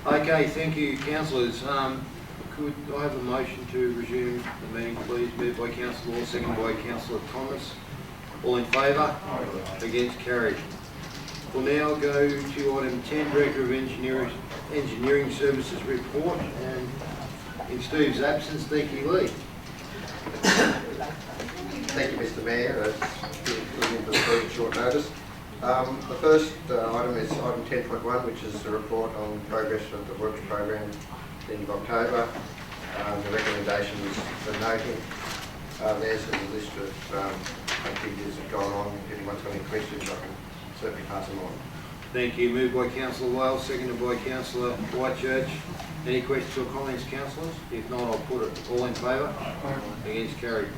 Okay, thank you, councillors. Could I have a motion to resume the meeting, please? Moved by Councillor Law, seconded by Councillor Thomas. All in favour? Against? Carried. We'll now go to item 10, Director of Engineering Services Report, and in Steve's absence, Nikki Lee. Thank you, Mr. Mayor. It's very short notice. The first item is item 10.1, which is a report on progress of the works program at the end of October. The recommendation is for noting. There's a list of activities that have gone on. If anyone's got any questions, I can certainly pass them on. Thank you. Moved by Councillor Wales, seconded by Councillor Whitechurch. Any questions or comments, councillors? If not, I'll put it. All in favour? Against? Carried.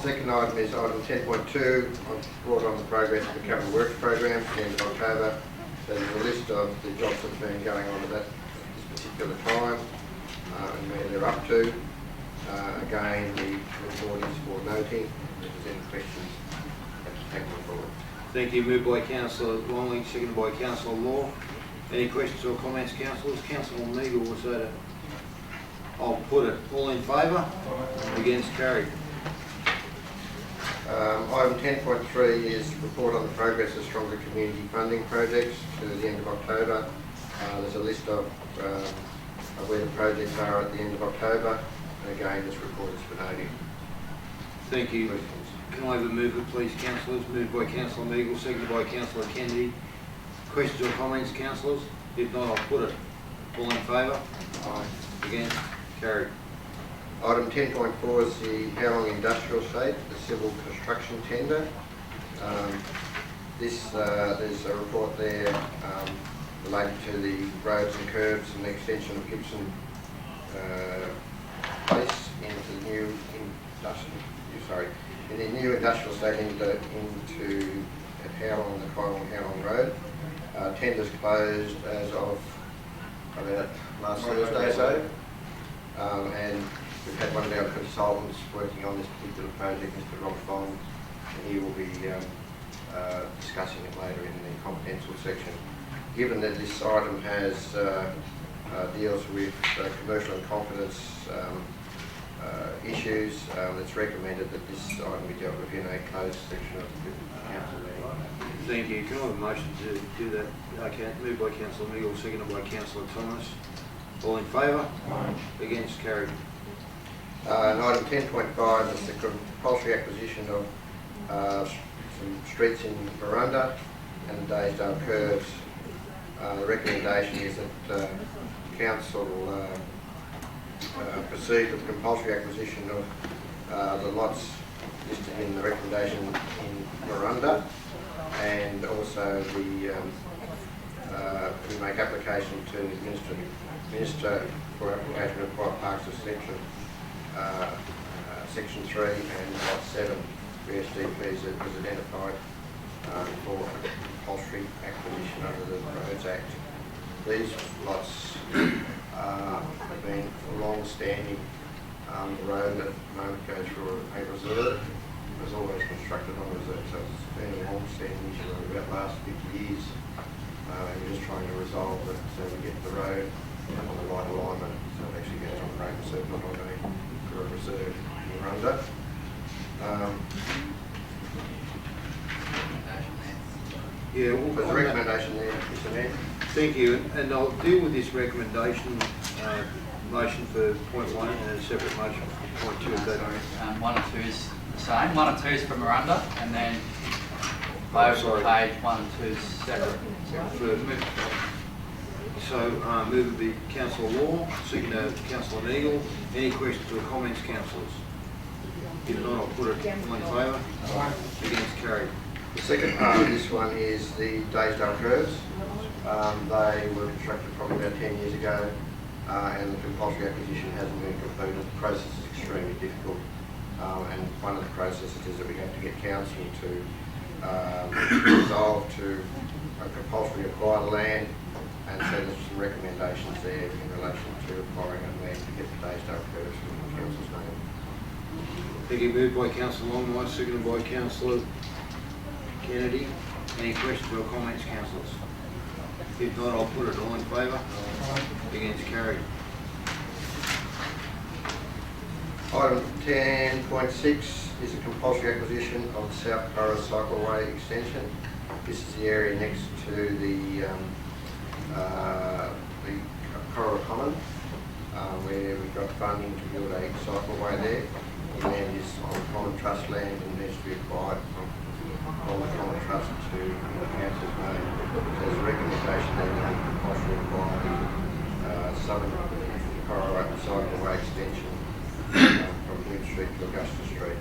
Second item is item 10.2. I've brought on the progress of the capital works program at the end of October. So there's a list of the jobs that have been going on at this particular time and where they're up to. Again, the report is for noting. If there's any questions, take them forward. Thank you. Moved by Councillor Longley, seconded by Councillor Law. Any questions or comments, councillors? Councillor Meagle was that it? I'll put it. All in favour? Against? Carried. Item 10.3 is report on the progress of stronger community funding projects to the end of October. There's a list of where the projects are at the end of October. And again, this report is for noting. Thank you. Questions? Can I have a mover, please, councillors? Moved by Councillor Meagle, seconded by Councillor Kennedy. Questions or comments, councillors? If not, I'll put it. All in favour? Aye. Against? Carried. Item 10.4 is the Howlong Industrial Estate, the civil construction tender. There's a report there related to the roads and curbs and the extension of Gibson Place into the new industrial estate into at Howlong, the Howlong Road. Tenders closed as of about last Thursday, so. And we've had one of our consultants working on this particular project, Mr. Rob Fong, and he will be discussing it later in the confidential section. Given that this item has deals with commercial and confidence issues, it's recommended that this item be dealt with in a closed section of the council meeting. Thank you. Can I have a motion to do that? Okay. Moved by Councillor Meagle, seconded by Councillor Thomas. All in favour? Against? Carried. And item 10.5 is the compulsory acquisition of some streets in Miranda and the Daysdale curves. The recommendation is that council proceed with the compulsory acquisition of the lots listed in the recommendation in Miranda, and also we make application to the Minister for application of Quiet Parks of Section 3 and Lot 7 where SDPs was identified for compulsory acquisition under the Roads Act. These lots have been long-standing. The road at the moment goes through a reserve. It was always constructed on a reserve, so it's been a long-standing issue over about the last 50 years. And we're just trying to resolve it so we get the road on the right alignment, so it actually goes on Creighton Circle, not on a reserve in Miranda. Yeah, There's a recommendation there, Mr. Mayor. Thank you, and I'll deal with this recommendation motion for point 1 and a separate motion for point 2. Sorry, 1 and 2 is the same. 1 and 2 is for Miranda, and then over the page 1 and 2 is separate. So move would be Councillor Law, second Councillor Meagle. Any questions or comments, councillors? If not, I'll put it. All in favour? Against? Carried. The second part of this one is the Daysdale curves. They were constructed probably about 10 years ago, and the compulsory acquisition hasn't been completed. The process is extremely difficult, and one of the processes is that we have to get council to resolve to compulsory acquire the land, and so there's some recommendations there in relation to acquiring that land to get the Daysdale curves from the council's name. Thank you. Moved by Councillor Longmire, seconded by Councillor Kennedy. Any questions or comments, councillors? If not, I'll put it. All in favour? Against, carried. Item 10.6 is a compulsory acquisition of the South Curra Cycleway extension. This is the area next to the Curra Common, where we've got funding to build a cycleway there. The land is on Common Trust land and needs to be acquired from the Common Trust to the council's name. So there's a recommendation that they compulsory acquire Southern Curra Cycleway extension from Glyn Street to Augusta Street.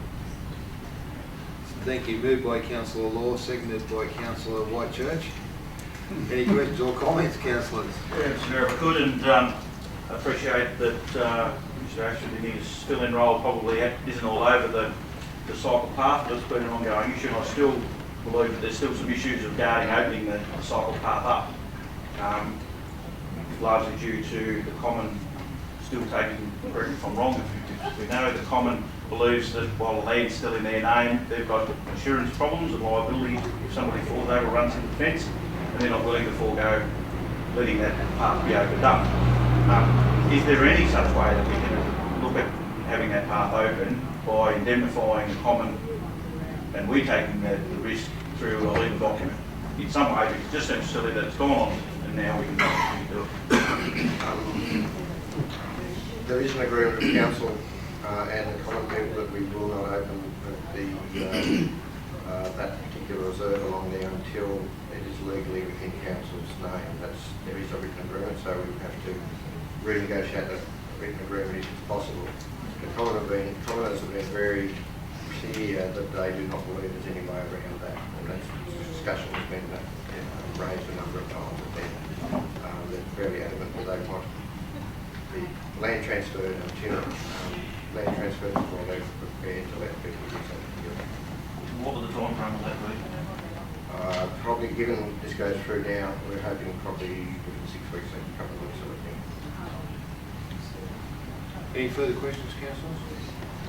Thank you. Moved by Councillor Law, seconded by Councillor Whitechurch. Any questions or comments, councillors? Yes, Mayor, if I could, and appreciate that Mr. Ashford is still enrolled, probably isn't all over the cycle path, but it's been an ongoing issue, and I still believe that there's still some issues regarding opening the cycle path up, largely due to the Common still taking, correct me if I'm wrong, if we know the Common believes that while the land's still in their name, they've got insurance problems and liability if somebody falls over or runs into the fence, and they're not willing to forego letting that path be opened up. Is there any such way that we can look at having that path open by indemnifying the Common and we taking the risk through a legal document? In some way, it just seems silly that it's gone on and now we can do it. There is an agreement with council and the Common people that we will not open that particular reserve along there until it is legally within council's name. There is a written agreement, so we have to renegotiate that written agreement if it's possible. The Commoners have been very clear that they do not believe there's any way around that, and that discussion has been raised a number of times with them. They're fairly adamant that they want the land transferred until land transferred before they're prepared to let people use that. What would the time frame of that be? Probably, given this goes through now, we're hoping probably within 6 weeks, a couple of weeks, sort of thing. Any further questions, councillors?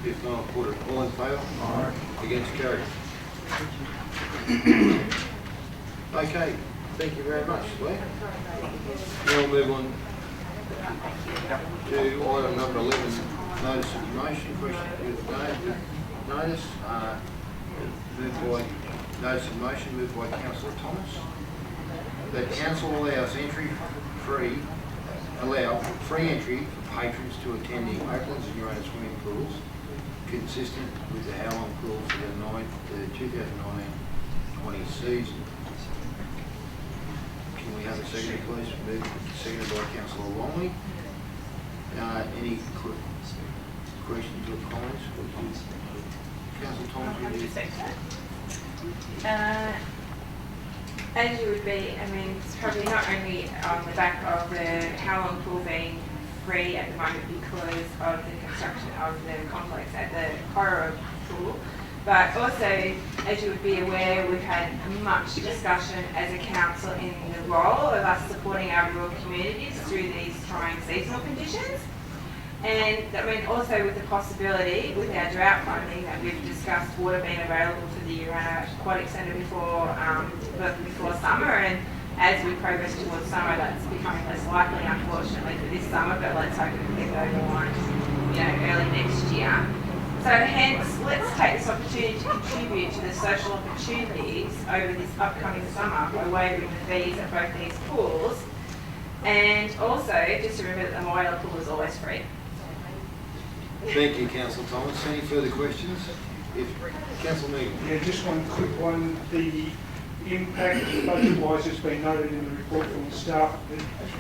If not, I'll put it. All in favour? Against, carried. Okay, thank you very much, Lee. Now we'll move on to item number 11, notice of motion. Question with notice. Moved by notice of motion, moved by Councillor Thomas. That council allows free entry for patrons to attending Oaklands and Urona swimming pools, consistent with the Howlong pools for the 2019-20 season. Can we have a second, please? Moved, seconded by Councillor Longley. Any questions or comments? Councillor Thomas, you need as you would be, I mean, it's probably not only on the back of the Howlong pool being free at the moment because of the construction of the complex at the Curra pool, but also, as you would be aware, we've had much discussion as a council in the role of us supporting our rural communities through these trying seasonal conditions. And I mean, also with the possibility, with our drought funding that we've discussed, water being available for the Urona Aquatic Centre before summer, and as we progress towards summer, that's becoming less likely, unfortunately, for this summer. But let's hope it can get over line, early next year. So hence, let's take this opportunity to contribute to the social opportunities over this upcoming summer by waiving the fees at both these pools, and also just to remember that the Moila pool is always free. Thank you, Councillor Thomas. Any further questions? Councillor Meagle. Yeah, just one quick one. The impact budget-wise has been noted in the report from the staff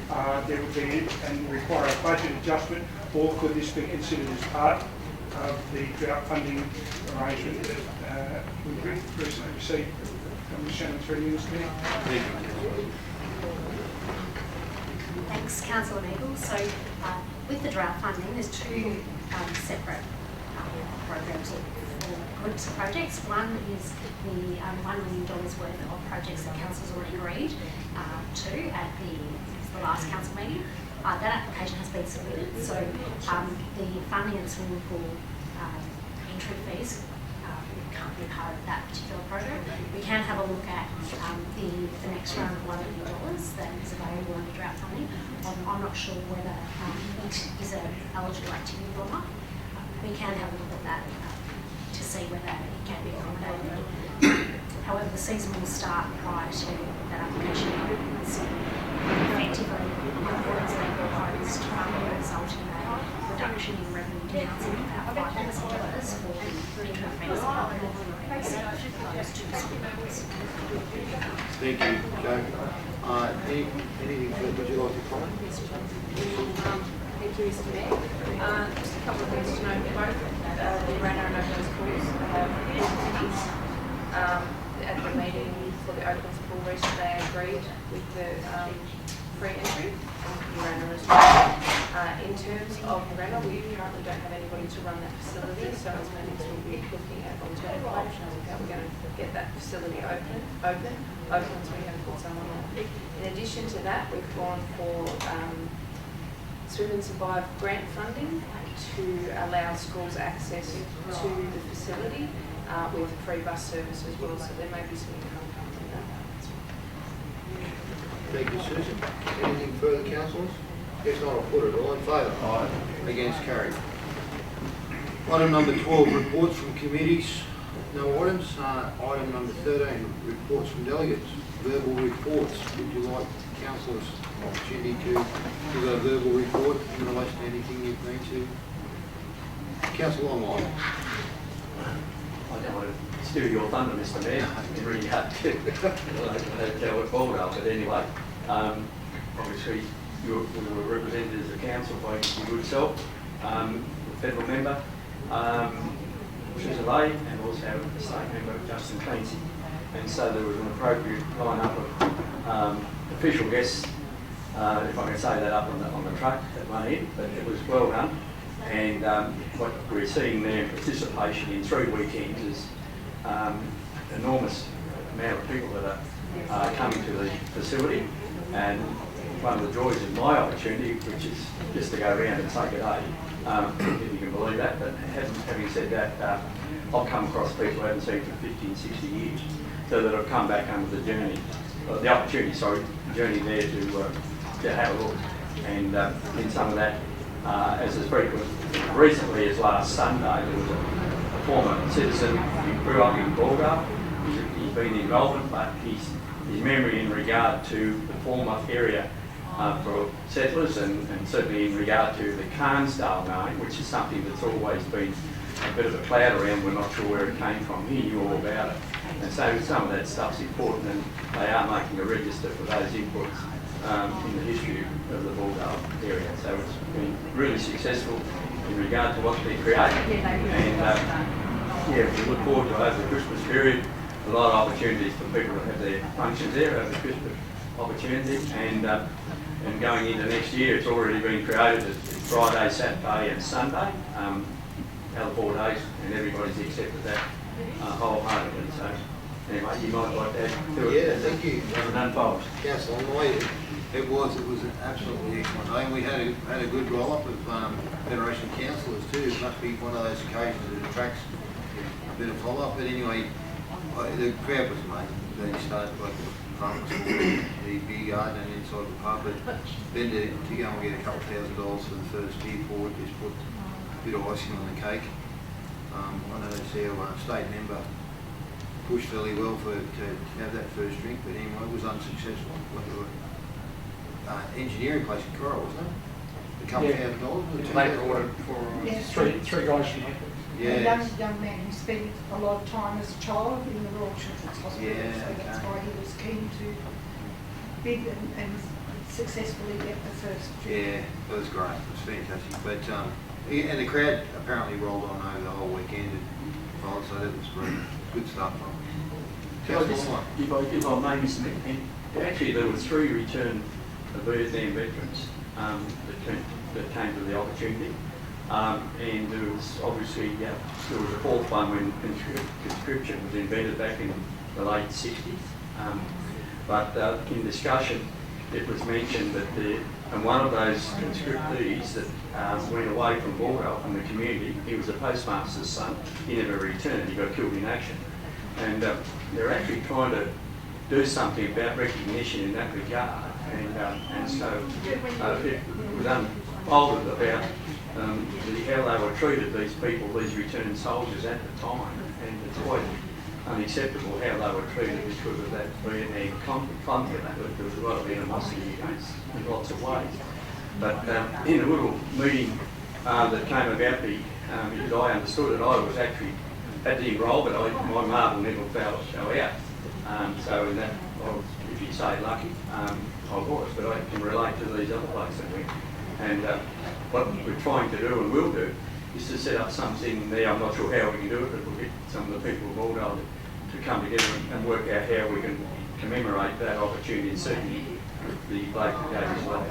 that there would be and require a budget adjustment, or could this be considered as part of the drought funding arrangement that we recently received from the Shannon 3 News Committee? Thank you, Councillor. Thanks, Councillor Meagle. So with the drought funding, there's two separate programs or groups of projects. One is the $1 million worth of projects that Council's already agreed to at the last council meeting. That application has been submitted, so the funding of the swimming pool entry fees can't be part of that particular program. We can have a look at the next round of $1 million that is available drought funding. I'm not sure whether it is an eligible activity or not. We can have a look at that to see whether it can be accommodated. However, the season will start prior to that application. So effectively, reports being proposed will result in a reduction in revenue demands of about $5,000 for the interim fees of those two schools. Thank you, Joe. Anything further, would you like to comment? Thank you, Mr. Mayor. Just a couple of things to note. Both the Rano and Oaklands schools have activities. At the meeting for the Oaklands pool recently, they agreed with the free entry on Rano as well. In terms of Rano, we currently don't have anybody to run that facility, so as meetings we'll be looking at alternative options of how we're going to get that facility open. Oaklands, we have put someone on. In addition to that, we've gone for Swim and Survive grant funding to allow schools access to the facility with free bus service as well, so there may be some income coming from that. Thank you, Susan. Anything further, councillors? If not, I'll put it. All in favour? Aye. Against, carried. Item number 12, reports from committees. No items. Item number 13, reports from delegates. Verbal reports. Would you like councillors opportunity to give a verbal report in relation to anything you've been to? Councillor Longline. I don't want to steal your thunder, Mr. Mayor, in regard to Baldo, but anyway, obviously we were represented as a council by your good self, the federal member, Susan Lay, and also the state member, Justin Clancy. And so there was an appropriate line-up of official guests, if I can say that, up on the truck at one end, but it was well done. And what we're seeing there, participation in 3 weekends is enormous amount of people that are coming to the facility. And one of the joys of my opportunity, which is just to go around and take a day, if you can believe that. But having said that, I've come across people I haven't seen for 50 and 60 years, so that have come back under the journey, journey there to have a look. And in some of that, as frequent recently as last Sunday, there was a former citizen who grew up in Baldo. He's been involved, but his memory in regard to the former area for settlers and certainly in regard to the Carnsdale name, which is something that's always been a bit of a cloud around, we're not sure where it came from. He knew all about it. And so some of that stuff's important, and they are making a register for those inputs in the history of the Baldo area. So it's been really successful in regard to what they're creating. And we look forward to over the Christmas period, a lot of opportunities for people to have their functions there over the Christmas opportunity. And going into next year, it's already been created as Friday, Saturday and Sunday, other 4 days, and everybody's accepted that wholeheartedly. So anyway, you might like to add to it. Yeah, thank you. As it unfolds. Councillor Longline. It was an absolutely excellent day, and we had a good roll-up of Federation councillors too. It must be one of those occasions that attracts a bit of follow-up. But anyway, the crowd was amazing. They started like the front the beer garden and inside the pub. But then to go and get a couple $1,000 for the first year forward just put a bit of icing on the cake. I know that's our state member pushed fairly well to have that first drink, but anyway, it was unsuccessful. Engineering place in Cora, wasn't it? A couple $1,000. They brought it for Three guys from Yeah. A young man who spent a lot of time as a child in the Royal Children's Hospital, Yeah, so that's okay. why he was keen to bid and successfully get the first. Yeah, it was great. It was fantastic. But and the crowd apparently rolled on over the whole weekend and followed, so that was great. Good stuff. If I may, Mr. Mayor, actually there were 3 return Vietnam veterans that came to the opportunity, and there was obviously there was a 4th one when conscription was invented back in the late 60s. But in discussion, it was mentioned that and one of those conscriptees that went away from Baldo, from the community, he was a postmaster's son. He never returned. He got killed in action. And they're actually trying to do something about recognition in that regard. And so it was unfolded about how they were treated, these people, these returned soldiers at the time, and it's quite unacceptable how they were treated because of that Vietnam conflict. There was a lot of animosity against in lots of ways. But in a little meeting that came about, because I understood it, I was actually at the enroll, but my marble never fell out. So in that, if you say lucky, I was, but I can relate to these other places I went. And what we're trying to do and will do is to set up something there. I'm not sure how we can do it, but we'll get some of the people of Aldale to come together and work out how we can commemorate that opportunity and certainly the bloke that gave his life.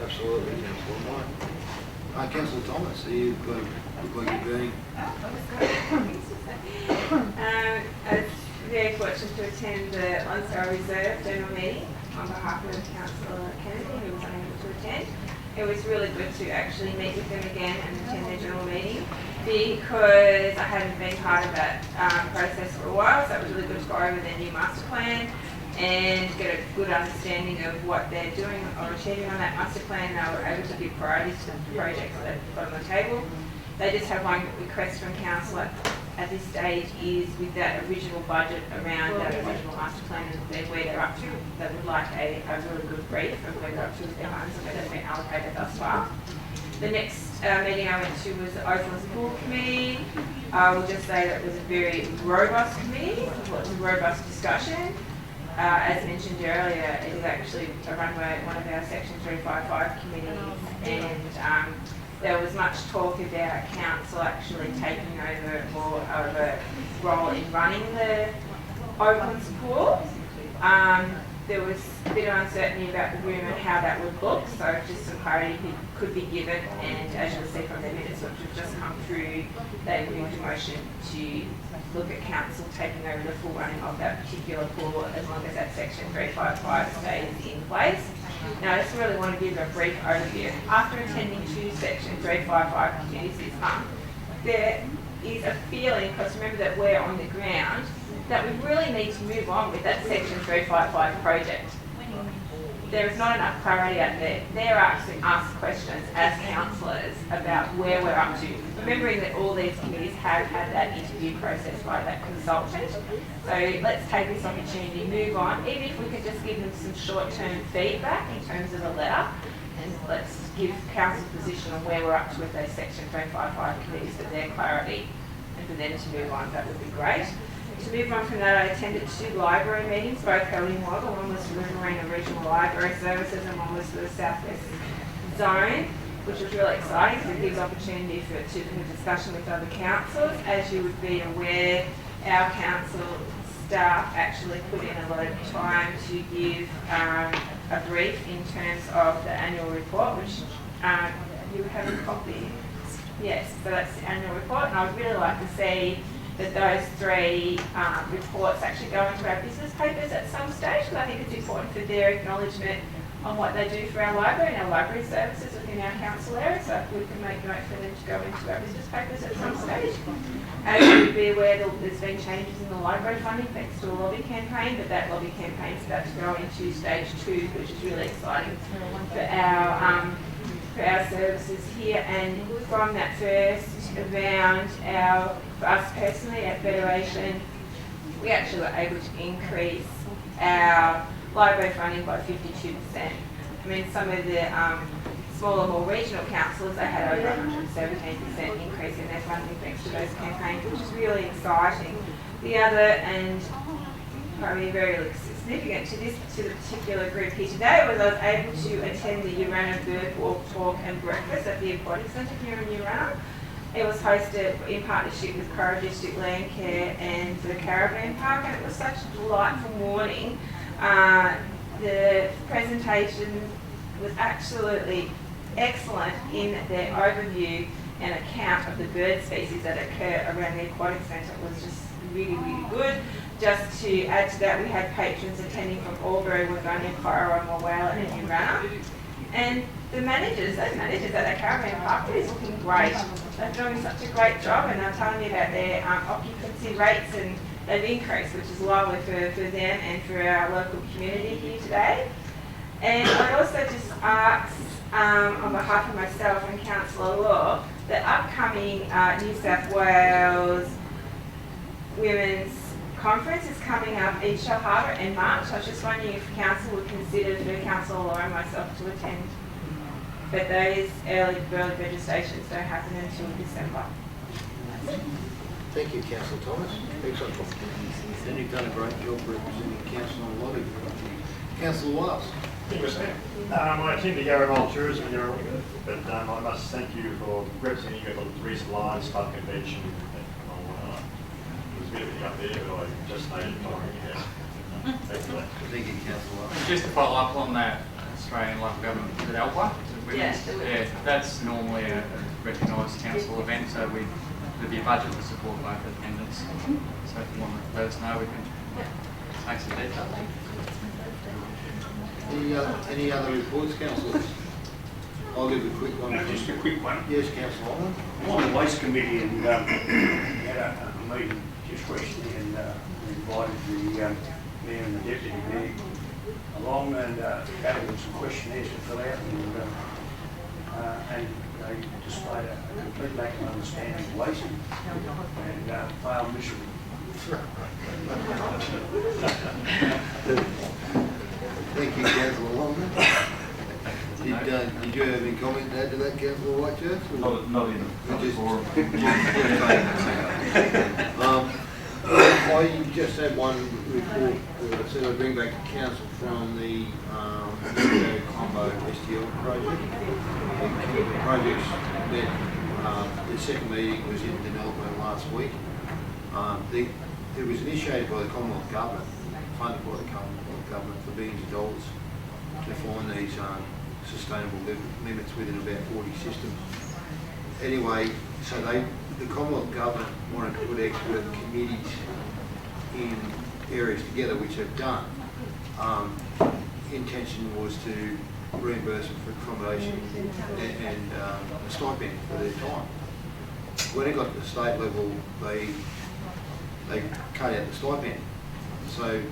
Absolutely, Councillor White. Councillor Thomas, you've got look like you're being. I was very fortunate to attend the Onslow Reserve General Meeting on behalf of Councillor Kennedy, who was unable to attend. It was really good to actually meet with them again and attend their general meeting because I hadn't been part of that process for a while, so it was really good to go over their new master plan and get a good understanding of what they're doing or achieving on that master plan. They were able to give priorities to the projects that they've got on the table. They just have one request from council at this stage is with that original budget around that original master plan and where they're up to. They would like a really good brief of where they're up to with their funds and where they've been allocated thus far. The next meeting I went to was the Oaklands Pool Committee. I will just say that it was a very robust committee. It was a robust discussion. As mentioned earlier, it is actually run by one of our Section 355 committees, and there was much talk about council actually taking over more of a role in running the Oaklands Pool. There was a bit of uncertainty about the room and how that would look, so just some clarity could be given, and as you'll see from the minutes which have just come through, they moved a motion to look at council taking over the full running of that particular pool as long as that Section 355 stays in place. Now I just really want to give a brief overview. After attending 2 Section 355 committees this month, there is a feeling, because remember that we're on the ground, that we really need to move on with that Section 355 project. There is not enough clarity out there. They're asking us questions as councillors about where we're up to. Remembering that all these committees have had that interview process by that consultant. So let's take this opportunity, move on, even if we could just give them some short-term feedback in terms of a letter, and let's give council's position on where we're up to with those Section 355 committees for their clarity, and for them to move on. That would be great. To move on from that, I attended 2 library meetings, both held in Wagga. One was for the Riverina Regional Library Services and one was for the Southwest Zone, which was really exciting because it gives opportunity to have discussion with other councils. As you would be aware, our council staff actually put in a lot of time to give a brief in terms of the annual report, which you have a copy. Yes, so that's the annual report, and I would really like to see that those 3 reports actually go into our business papers at some stage, because I think it's important for their acknowledgement on what they do for our library and our library services within our council area, so if we can make note for them to go into our business papers at some stage. As you would be aware, there's been changes in the library funding thanks to a lobby campaign, but that lobby campaign is about to go into stage 2, which is really exciting for our services here. And from that first round, for us personally at Federation, we actually were able to increase our library funding by 52%. I mean, some of the smaller, more regional councils, they had over 117% increase in their funding thanks to those campaigns, which is really exciting. The other, and probably very significant to the particular group here today, was I was able to attend the Urannah Bird Walk, Talk and Breakfast at the Aquatic Centre here in Urannah. It was hosted in partnership with Cora District Landcare and the Caravan Park, and it was such a delightful morning. The presentation was absolutely excellent in their overview and account of the bird species that occur around the Aquatic Centre. It was just really, really good. Just to add to that, we had patrons attending from Albury, Wodonga, Corowa, Morwell and Urannah. And the managers, those managers at the Caravan Park, is looking great. They're doing such a great job, and they're telling me about their occupancy rates, and they've increased, which is lovely for them and for our local community here today. And I also just asked, on behalf of myself and Councillor Law, the upcoming New South Wales Women's Conference is coming up in Shell Harbour in March. I was just wondering if Council would consider for Councillor Law and myself to attend. But those early bird registrations don't happen until December. Thank you, Councillor Thomas. Excellent. And you've done a great job representing council on a lot of. Councillor Wallace. I tend to go around tourism here, but I must thank you for representing you at the recent Lions Club convention. It was a bit of a up there, but I just noted Thank you. Thank you, Councillor Wallace. Just to follow up on that Australian Local Government with ALPA. Yeah, that's normally a recognised council event, so there'd be a budget to support both attendance. So if you want to let us know, we can make some details. Any other reports, councillors? I'll give a quick one. Just a quick one. Yes, Councillor Holland. I'm on the Waste Committee and we had a meeting just recently and we invited the Mayor and the Deputy Mayor along and gave them some questionnaires to fill out and they displayed a complete lack of understanding of waste and failed miserably. Thank you, Councillor Longman. Did you have any comment to add to that, Councillor Whitechurch? Not in the forum. I just had one report that I said I'd bring back to council from the Combo STL project. The projects that the second meeting was in Denelco last week. It was initiated by the Commonwealth Government, funded by the Commonwealth Government for billions of dollars to find these sustainable limits within about 40 systems. Anyway, so the Commonwealth Government wanted to put expert committees in areas together, which they've done. Intention was to reimburse them for accommodation and a stipend for their time. When it got to the state level, they cut out the stipend. So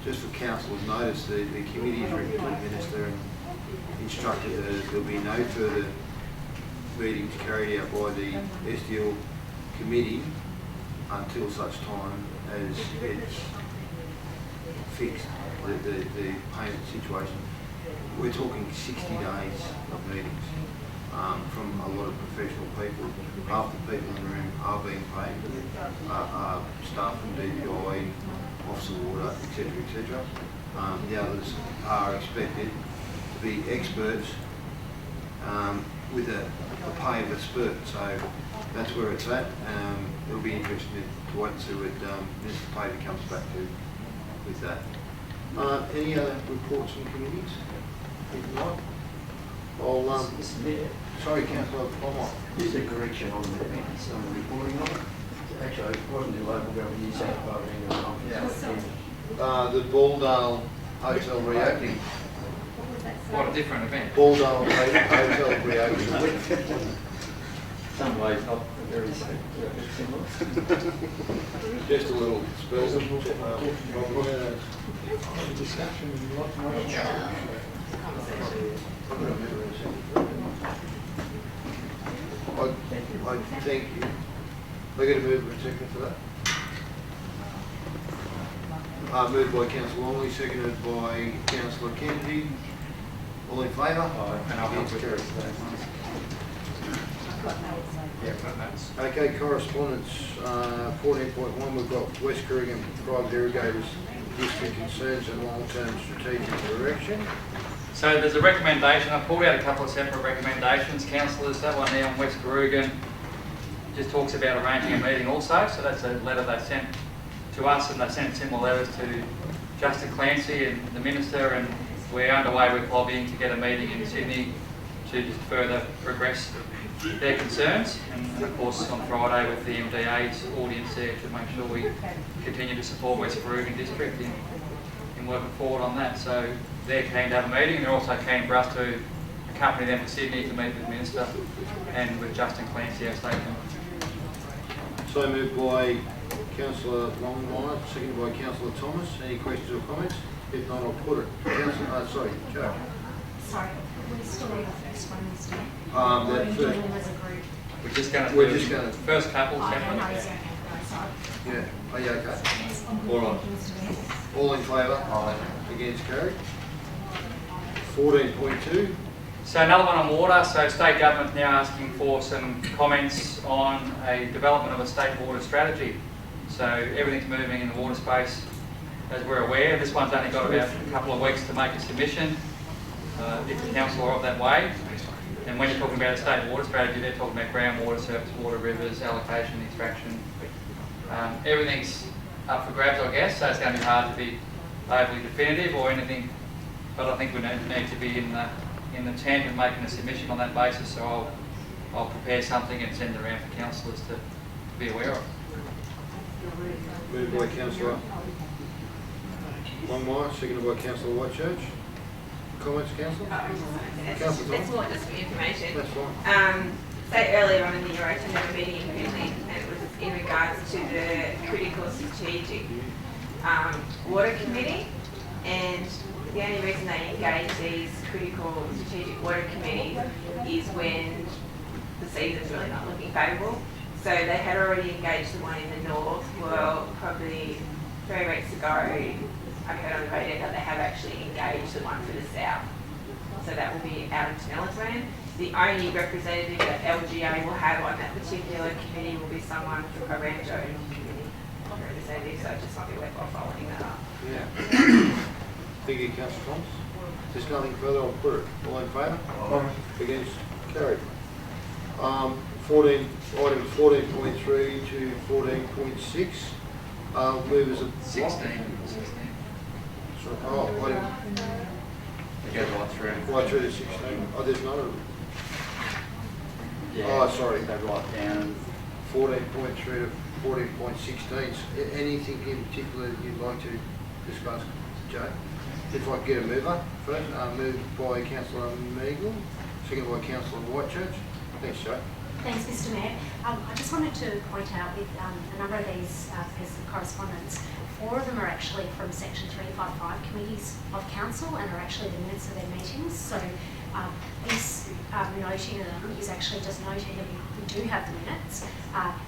just for council's notice, the committee has written to the Minister and instructed that there will be no further meetings carried out by the SDL committee until such time as it's fixed, the payment situation. We're talking 60 days of meetings from a lot of professional people. Half the people in the room are being paid, staff from DPI, Office of Water, etc., etc. The others are expected to be experts with a pay of a spurt. So that's where it's at. It'll be interesting to wait and see what Minister Pater comes back to with that. Any other reports from committees? If not, I'll, Mr. Mayor, sorry, Councillor Palmer. just a correction on the events, on the reporting of it. Actually, it wasn't the local government, New South Wales. The Balldale Hotel reopening. What a different event. Balldale Hotel reopening. Some ways not very similar. Just a little spell. I thank you. We're going to move a second for that. Moved by Councillor Longley, seconded by Councillor Kennedy. All in favour? And I'll Against, put carried. Yeah, Okay, correspondence, 14.1, we've got West Kooringal Private Irrigators District Concerns and Long-Term Strategic Direction. So there's a recommendation, I pulled out a couple of separate recommendations, councillors. That one there on West Kooringal just talks about arranging a meeting also. So that's a letter they sent to us, and they sent similar letters to Justin Clancy and the Minister, and we're underway with lobbying to get a meeting in Sydney to just further progress their concerns, and of course on Friday with the MDA's audience there to make sure we continue to support West Kooringal District in working forward on that. So they're keen to have a meeting. They're also keen for us to accompany them to Sydney to meet with the Minister and with Justin Clancy, our statement. So moved by Councillor Longmire, seconded by Councillor Thomas. Any questions or comments? If not, I'll put it. Councillor, sorry, Joe. Sorry, we're still on the first one, Mr. Mayor. That We're first, doing them as a group. We're just going to We're do just gonna- first couple Oh, no, separately. no, it's okay, no, sorry. yeah, are you okay? Yes. All right. Thank you, Mr. Mayor. All in favour? Against, carried. 14.2, So another one on water. So state government now asking for some comments on a development of a state water strategy. So everything's moving in the water space, as we're aware. This one's only got about a couple of weeks to make a submission, if the council are of that way. And when you're talking about a state water strategy, they're talking about groundwater, surface water, rivers, allocation, extraction. Everything's up for grabs, I guess. So it's going to be hard to be overly definitive or anything. But I think we need to be in the tent of making a submission on that basis. So I'll prepare something and send it around for councillors to be aware of. moved by councillor Longmire, seconded by councillor Whitechurch. Comments, councillor? It's more just for information. That's fine. So earlier on in the year, I attended a meeting in Burnley, and it was in regards to the critical strategic water committee. And the only reason they engage these critical strategic water committees is when the season's really not looking favourable. So they had already engaged the one in the north. Well, probably 3 weeks ago, I heard on the radio that they have actually engaged the one for the south. So that will be out in Tenellisland. The only representative that LGA will have on that particular committee will be someone from a Rancho committee representative, so it just might be worthwhile following that up. Yeah. Thank you, councillor Thomas. There's nothing further, I'll put it. All in favour? Against, carried. Items 14.3 to 14.6. Move as a... 16. Sorry, oh, item Go right through. right through to 16. Oh, there's none of them. Oh, sorry. Go right down. 14.3 to 14.16. Anything in particular you'd like to discuss, Joe? If I could get a mover first, moved by councillor Meagle, seconded by councillor Whitechurch. Thanks, Joe. Thanks, Mr. Mayor. I just wanted to point out with a number of these pieces of correspondence, 4 of them are actually from Section 355 committees of council and are actually the minutes of their meetings. So this noting of them is actually just noting that we do have the minutes.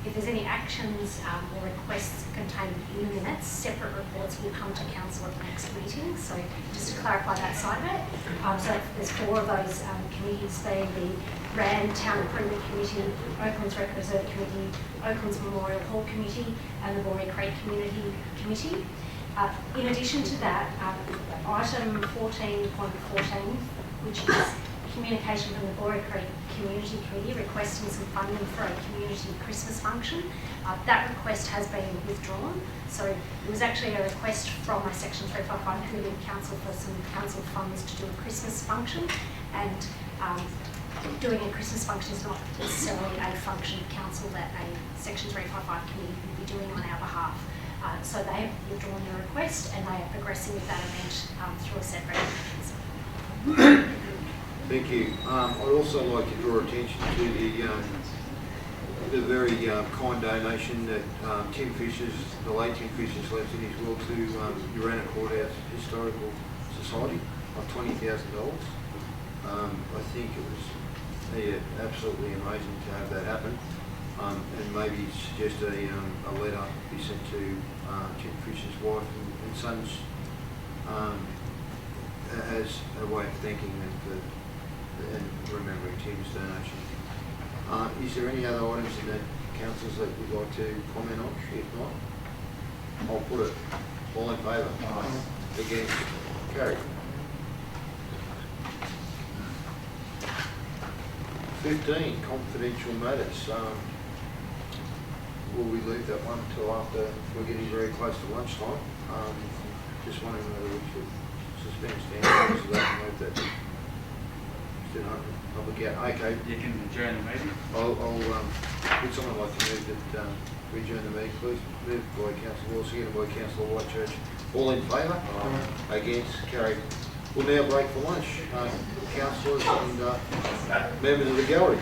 If there's any actions or requests contained in the minutes, separate reports will come to council at the next meeting. So just to clarify that side of it. So there's 4 of those committees being the RAN Town Improvement Committee, Oakland's Rec Reserve Committee, Oakland's Memorial Hall Committee and the Boree Creek Community Committee. In addition to that, item 14.14, which is communication from the Boree Creek Community Committee requesting some funding for a community Christmas function. That request has been withdrawn. So it was actually a request from a Section 355 committee of council for some council funds to do a Christmas function, and doing a Christmas function is not necessarily a function of council that a Section 355 committee would be doing on our behalf. So they have withdrawn their request and they are progressing with that event through a separate mechanism. Thank you. I'd also like to draw attention to the very kind donation that Tim Fishers, the late Tim Fishers, left in his will to Urana Courthouse Historical Society of $20,000. I think it was absolutely amazing to have that happen, and maybe suggest a letter be sent to Tim Fisher's wife and sons as a way of thanking them for and remembering Tim's donation. Is there any other items in that, councillors, that you'd like to comment on? If not, I'll put it. All in favour? Against? Carried. 15, confidential matters. Will we leave that one until after we're getting very close to lunchtime? Just wondering whether we should suspend standards so that and move that to public out. Okay. You can adjourn the meeting. Would someone like to move that we adjourn the meeting, please? Moved by councillor Law, seconded by councillor Whitechurch. All in favour? Against? Carried. We'll now break for lunch. Councillors and members of the gallery.